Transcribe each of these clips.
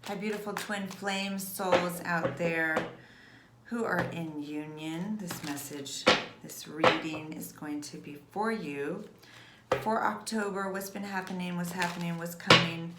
My beautiful twin flame souls out there who are in union. This message, this reading is going to be for you. For October, what's been happening, what's coming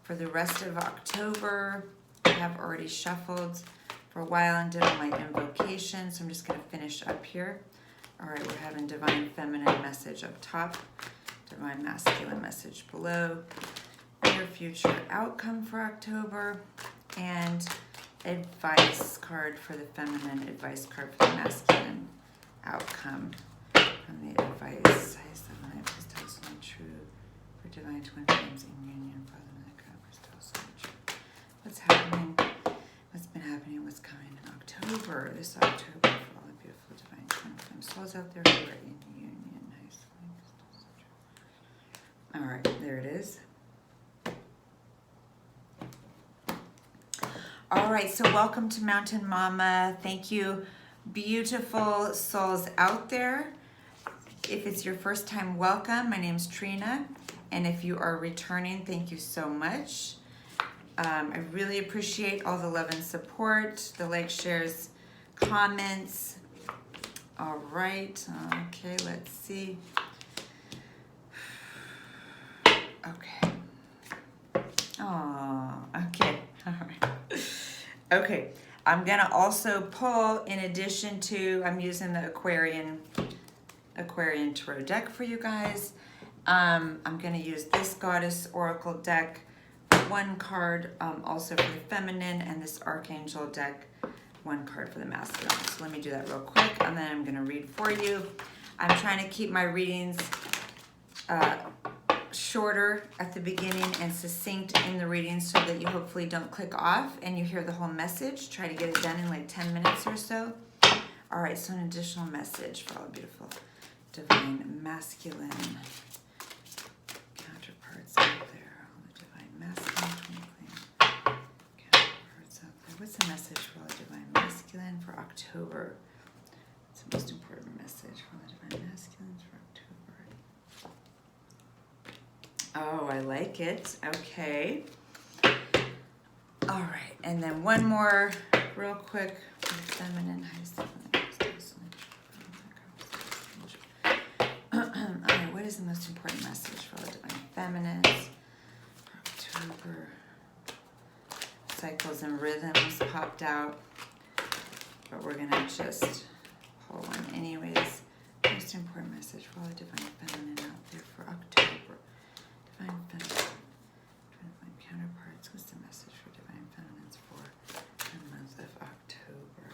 for the rest of October. I have already shuffled for a while and did all my invocations, so I'm just going to finish up here. All right, we're having divine feminine message up top, divine masculine message below, your future outcome for October, and advice card for the feminine, advice card for the masculine outcome from the advice. Highest level light, please tell us only true for divine twin flames in union. Father, Mother, God, please tell us only true. What's happening? What's been happening? What's coming in October? This October for all the beautiful divine twin flame souls out there who are in union. Nice. All right, there it is. All right, so welcome to Mountain Mama. Thank you, beautiful souls out there. If it's your first time, welcome. My name's Trina, and if you are returning, thank you so much. I really appreciate all the love and support, the likes, shares, comments. All right, okay, let's see. Okay. Oh, okay, all right. Okay, I'm gonna also pull, in addition to, I'm using the Aquarian Tarot deck for you guys. I'm gonna use this Goddess Oracle deck, one card also for the feminine, and this Archangel deck, one card for the masculine. So let me do that real quick, and then I'm gonna read for you. I'm trying to keep my readings shorter at the beginning and succinct in the reading so that you hopefully don't click off and you hear the whole message. Try to get it done in like 10 minutes or so. All right, so an additional message for all the beautiful divine masculine counterparts out there. All the divine masculine twin flame counterparts out there. What's the message for all the divine masculine for October? It's the most important message for all the divine masculines for October. Oh, I like it. Okay. All right, and then one more real quick. Feminine, all right, what is the most important message for the divine feminines for October? Cycles and rhythms popped out, but we're gonna just pull one anyways. Most important message for all the divine feminine out there for October. Divine feminine, counterparts. What's the message for divine feminines for the month of October?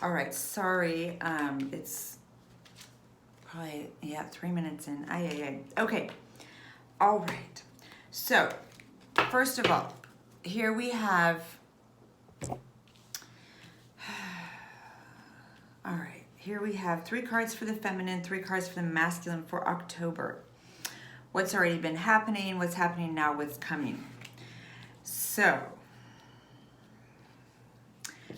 All right, sorry, it's probably, 3 minutes in. Okay, all right. So, first of all, here we have, all right, here we have 3 cards for the feminine, 3 cards for the masculine for October. What's already been happening, what's happening now, what's coming. So,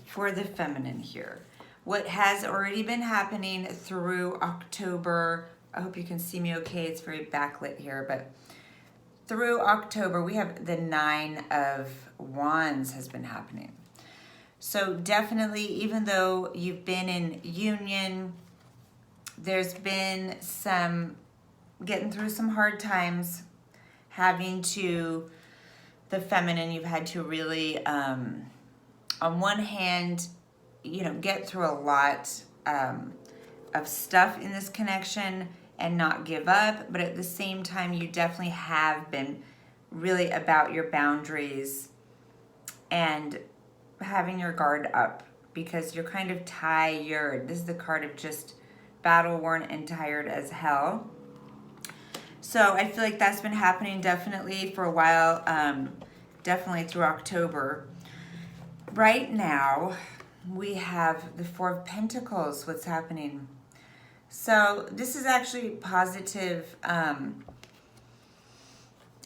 for the feminine here, what has already been happening through October, I hope you can see me okay, it's very backlit here, but through October, we have the 9 of Wands has been happening. So definitely, even though you've been in union, there's been some getting through some hard times, having to, the feminine, you've had to really, on one hand, get through a lot of stuff in this connection and not give up, but at the same time, you definitely have been really about your boundaries and having your guard up because you're kind of tired. This is the card of just battle-worn and tired as hell. So I feel like that's been happening definitely for a while, definitely through October. Right now, we have the 4 of Pentacles, what's happening. So this is actually positive.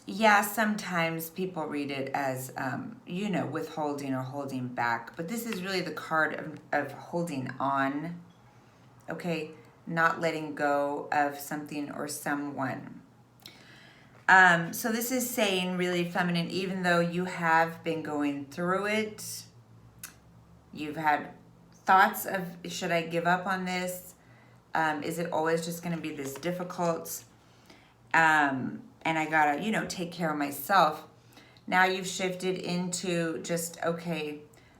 Yeah, sometimes people read it as, withholding or holding back. But this is really the card of holding on. Okay, not letting go of something or someone. So this is saying, really feminine, even though you have been going through it, you've had thoughts of, should I give up on this? Is it always just going to be this difficult? And I gotta, take care of myself. Now you've shifted into just, okay,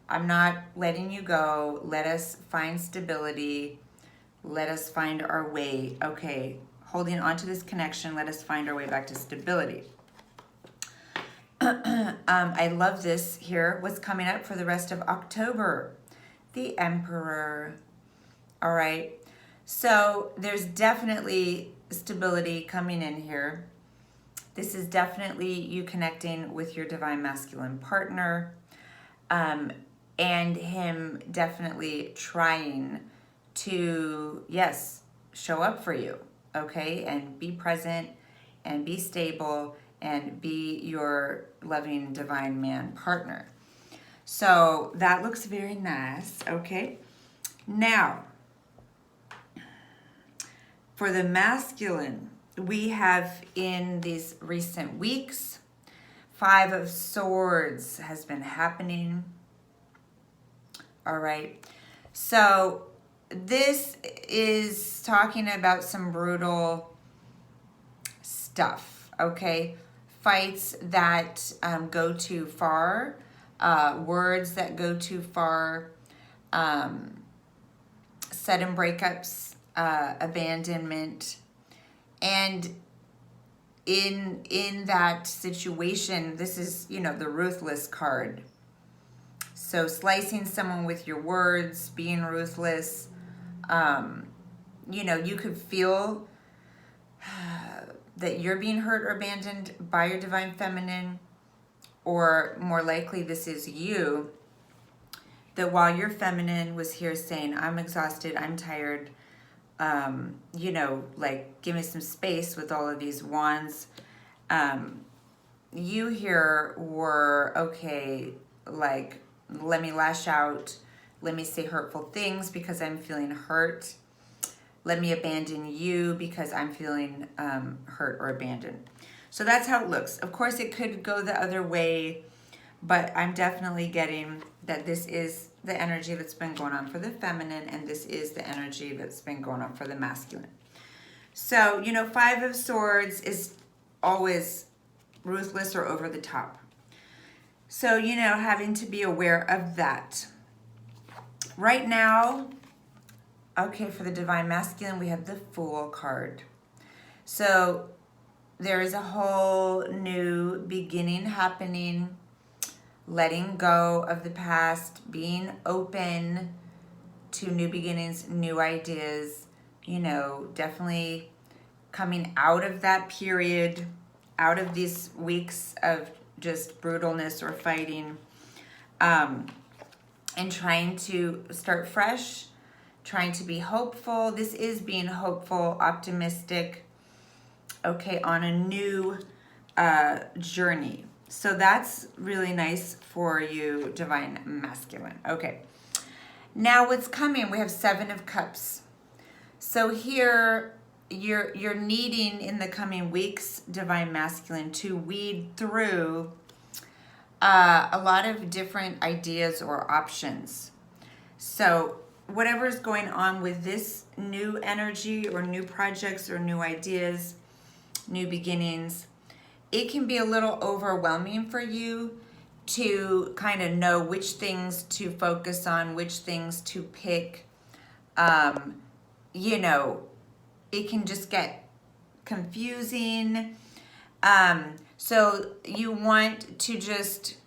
I'm not letting you go. Let us find stability. Let us find our way. Okay, holding on to this connection, let us find our way back to stability. I love this here. What's coming up for the rest of October? The Emperor. All right. So there's definitely stability coming in here. This is definitely you connecting with your divine masculine partner, and him definitely trying to, yes, show up for you, okay, and be present and be stable and be your loving divine man partner. So that looks very nice, okay? Now, for the masculine, we have in these recent weeks, 5 of Swords has been happening. All right. So this is talking about some brutal stuff, okay? Fights that go too far, words that go too far, sudden breakups, abandonment. And in that situation, this is, the ruthless card. So slicing someone with your words, being ruthless, you could feel that you're being hurt or abandoned by your divine feminine, or more likely this is you, that while your feminine was here saying, I'm exhausted, I'm tired, give me some space with all of these wands, you here were, okay, like, let me lash out, let me say hurtful things because I'm feeling hurt, let me abandon you because I'm feeling hurt or abandoned. So that's how it looks. Of course, it could go the other way, but I'm definitely getting that this is the energy that's been going on for the feminine, and this is the energy that's been going on for the masculine. So, 5 of Swords is always ruthless or over the top. So, having to be aware of that. Right now, okay, for the divine masculine, we have the Fool card. So there is a whole new beginning happening, letting go of the past, being open to new beginnings, new ideas, definitely coming out of that period, out of these weeks of just brutalness or fighting, and trying to start fresh, trying to be hopeful. This is being hopeful, optimistic, okay, on a new journey. So that's really nice for you, divine masculine. Okay. Now what's coming? We have 7 of Cups. So here you're needing in the coming weeks, divine masculine, to weed through a lot of different ideas or options. So whatever's going on with this new energy or new projects or new ideas, new beginnings, it can be a little overwhelming for you to kind of know which things to focus on, which things to pick. It can just get confusing. So you want to just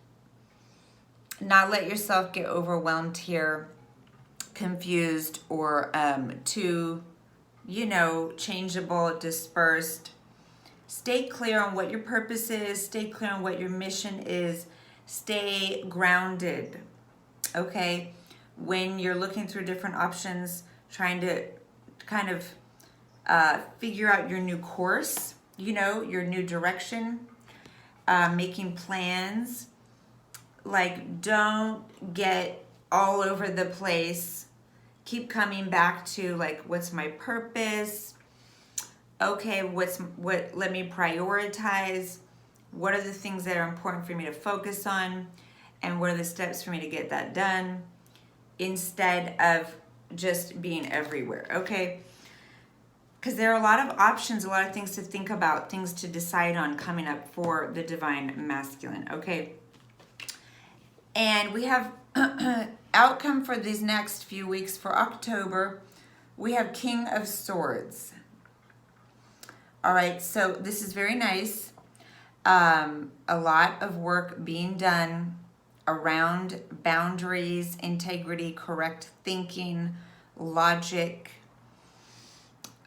not let yourself get overwhelmed here, confused, or too, changeable, dispersed. Stay clear on what your purpose is. Stay clear on what your mission is. Stay grounded, okay? When you're looking through different options, trying to kind of figure out your new course, your new direction, making plans. Like, don't get all over the place keep coming back to like, what's my purpose? Okay, let me prioritize. What are the things that are important for me to focus on? And what are the steps for me to get that done? Instead of just being everywhere, okay? Because there are a lot of options, a lot of things to think about, things to decide on coming up for the divine masculine, okay? And we have outcome for these next few weeks for October. We have King of Swords. All right, so this is very nice. A lot of work being done around boundaries, integrity, correct thinking, logic.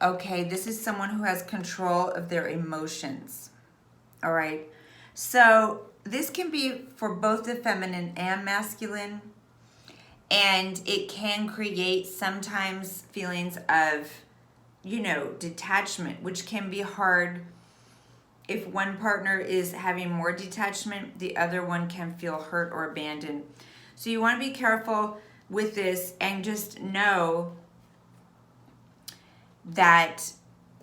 Okay, this is someone who has control of their emotions. All right, so this can be for both the feminine and masculine, and it can create sometimes feelings of, detachment, which can be hard. If one partner is having more detachment, the other one can feel hurt or abandoned. So you want to be careful with this and just know that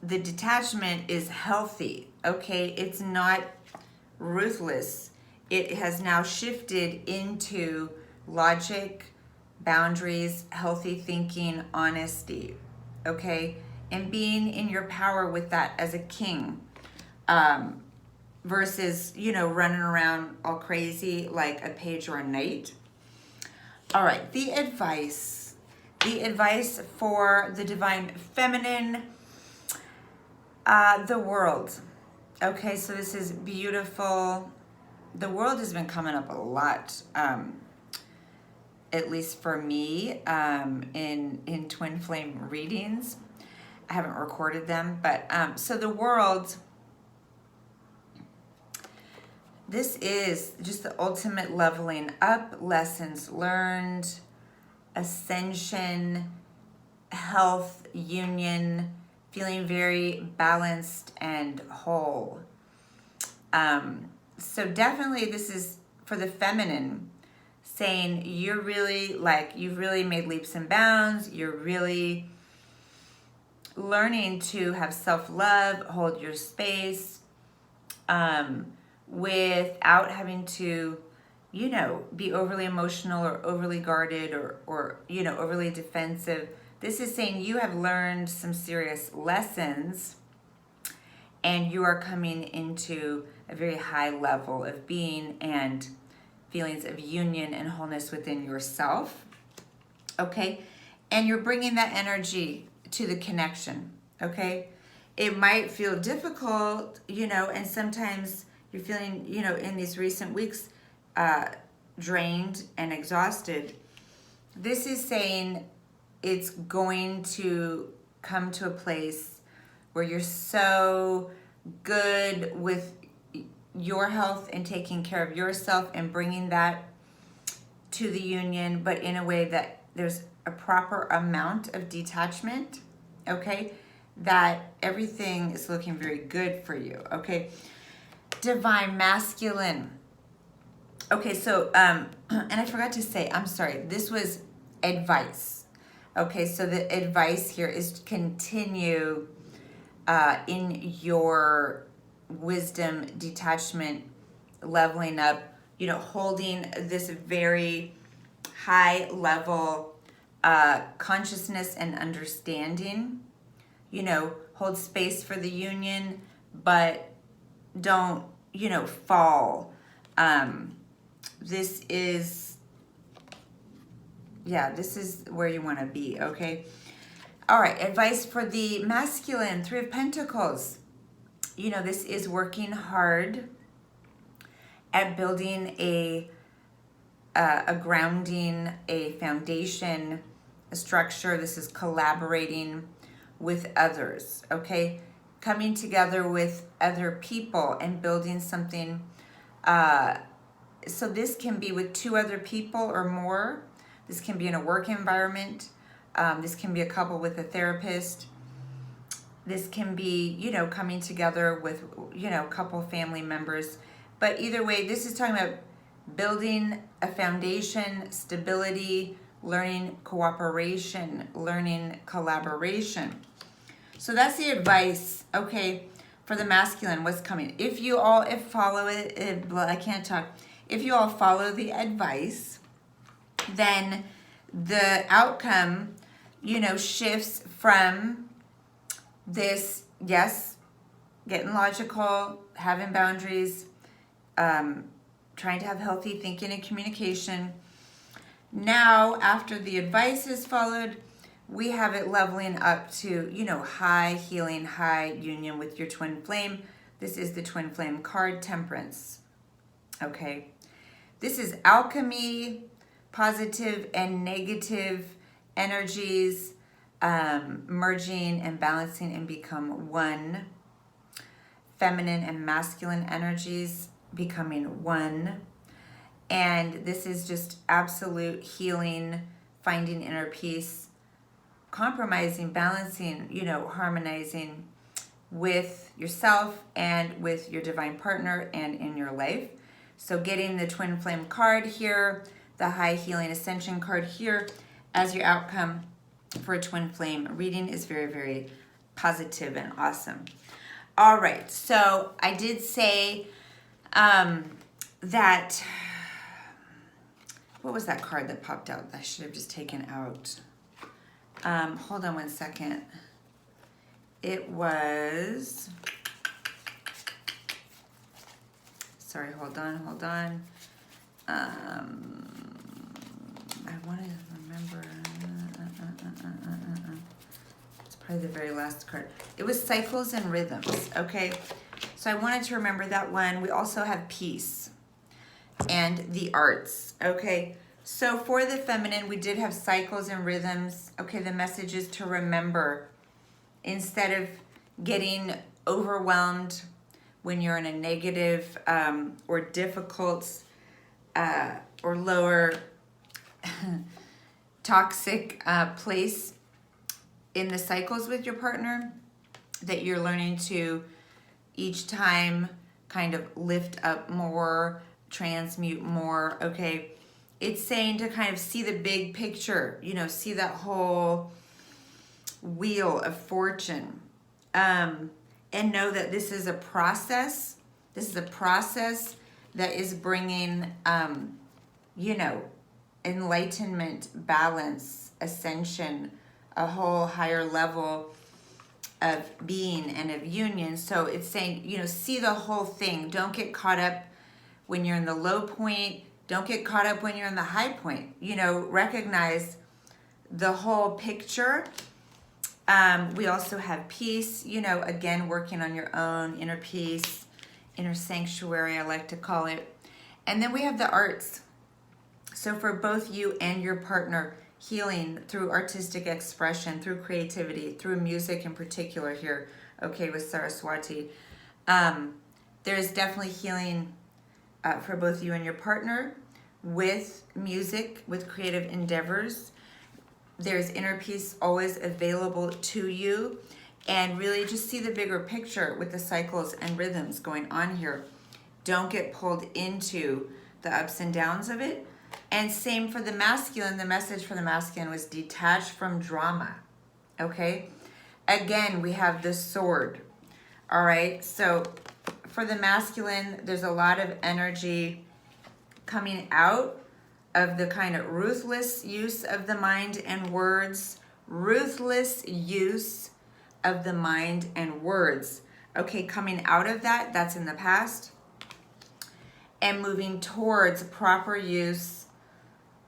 the detachment is healthy, okay? It's not ruthless. It has now shifted into logic, boundaries, healthy thinking, honesty, okay? And being in your power with that as a king. Versus, running around all crazy like a page or a knight. All right, the advice for the divine feminine, the world. Okay, so this is beautiful. The world has been coming up a lot, at least for me, in twin flame readings. I haven't recorded them, but so the world. This is just the ultimate leveling up, lessons learned, ascension, health, union, feeling very balanced and whole. So definitely this is for the feminine, saying you're really you've really made leaps and bounds. You're really learning to have self-love, hold your space, without having to, be overly emotional or overly guarded or overly defensive. This is saying you have learned some serious lessons and you are coming into a very high level of being and feelings of union and wholeness within yourself, okay? And you're bringing that energy to the connection, okay? It might feel difficult, and sometimes you're feeling, in these recent weeks, drained and exhausted. This is saying it's going to come to a place where you're so good with your health and taking care of yourself and bringing that to the union, but in a way that there's a proper amount of detachment, okay? That everything is looking very good for you, okay? Divine masculine. Okay, so, and I forgot to say, I'm sorry, this was advice. Okay, so the advice here is to continue in your wisdom, detachment, leveling up, holding this very high level consciousness and understanding. Hold space for the union, but don't, fall. This is where you want to be, okay? All right, advice for the masculine, 3 of Pentacles. This is working hard at building a grounding, a foundation, a structure. This is collaborating with others, okay? Coming together with other people and building something. So this can be with 2 other people or more. This can be in a work environment. This can be a couple with a therapist. This can be, coming together with, a couple family members. But either way, this is talking about building a foundation, stability, learning cooperation, learning collaboration. So that's the advice, okay, for the masculine, what's coming. If you all follow it, well, I can't talk. If you all follow the advice, then the outcome, you know, shifts from this, yes, getting logical, having boundaries, trying to have healthy thinking and communication. Now, after the advice is followed, we have it leveling up to, you know, high healing, high union with your twin flame. This is the twin flame card, Temperance. Okay. This is alchemy, positive and negative energies merging and balancing and become one. Feminine and masculine energies becoming one. And this is just absolute healing, finding inner peace, compromising, balancing, you know, harmonizing with yourself and with your divine partner and in your life. So getting the twin flame card here, the high healing ascension card here as your outcome for a twin flame reading is very, very positive and awesome. All right, so I did say that, what was that card that popped out that I should have just taken out? Hold on one second. It was, sorry, hold on. I want to remember. It's probably the very last card. It was Cycles and Rhythms, okay? So I wanted to remember that one. We also have Peace and the Arts, okay? So for the feminine, we did have Cycles and Rhythms. Okay, the message is to remember, instead of getting overwhelmed when you're in a negative or difficult or lower toxic place in the cycles with your partner, that you're learning to each time kind of lift up more, transmute more, okay? It's saying to kind of see the big picture, you know, see that whole wheel of fortune, and know that this is a process. This is a process that is bringing, you know, enlightenment, balance, ascension, a whole higher level of being and of union. So it's saying, you know, see the whole thing. Don't get caught up when you're in the low point. Don't get caught up when you're in the high point. You know, recognize the whole picture. We also have peace, you know, again, working on your own inner peace, inner sanctuary, I like to call it. And then we have the arts. So for both you and your partner, healing through artistic expression, through creativity, through music in particular here, okay, with Saraswati. There's definitely healing for both you and your partner with music, with creative endeavors. There's inner peace always available to you, and really just see the bigger picture with the cycles and rhythms going on here. Don't get pulled into the ups and downs of it. And same for the masculine. The message for the masculine was detach from drama, okay? Again, we have the sword, all right? So for the masculine, there's a lot of energy coming out of the kind of ruthless use of the mind and words. Ruthless use of the mind and words. Okay, coming out of that, that's in the past. And moving towards proper use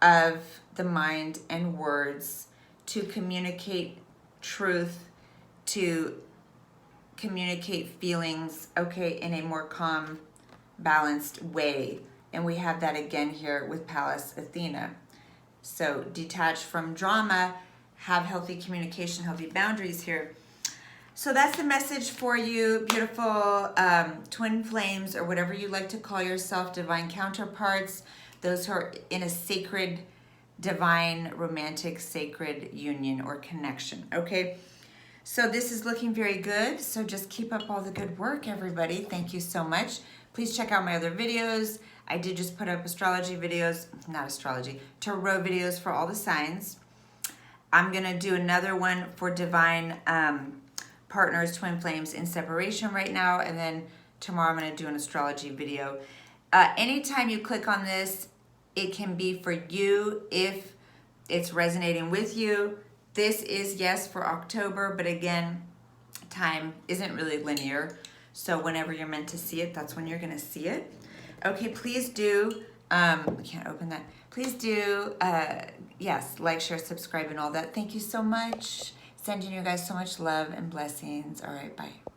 of the mind and words to communicate truth, to communicate feelings, okay, in a more calm, balanced way. And we have that again here with Pallas Athena. So detach from drama, have healthy communication, healthy boundaries here. So that's the message for you, beautiful twin flames, or whatever you like to call yourself, divine counterparts, those who are in a sacred, divine, romantic, sacred union or connection, okay? So this is looking very good. So just keep up all the good work, everybody. Thank you so much. Please check out my other videos. I did just put up astrology videos, not astrology, tarot videos for all the signs. I'm going to do another one for divine partners, twin flames in separation right now. And then tomorrow I'm going to do an astrology video. Anytime you click on this, it can be for you if it's resonating with you. This is, yes, for October, but again, time isn't really linear. So whenever you're meant to see it, that's when you're going to see it. Okay, please do, we can't open that. Please do, yes, like, share, subscribe, and all that. Thank you so much. Sending you guys so much love and blessings. All right, bye.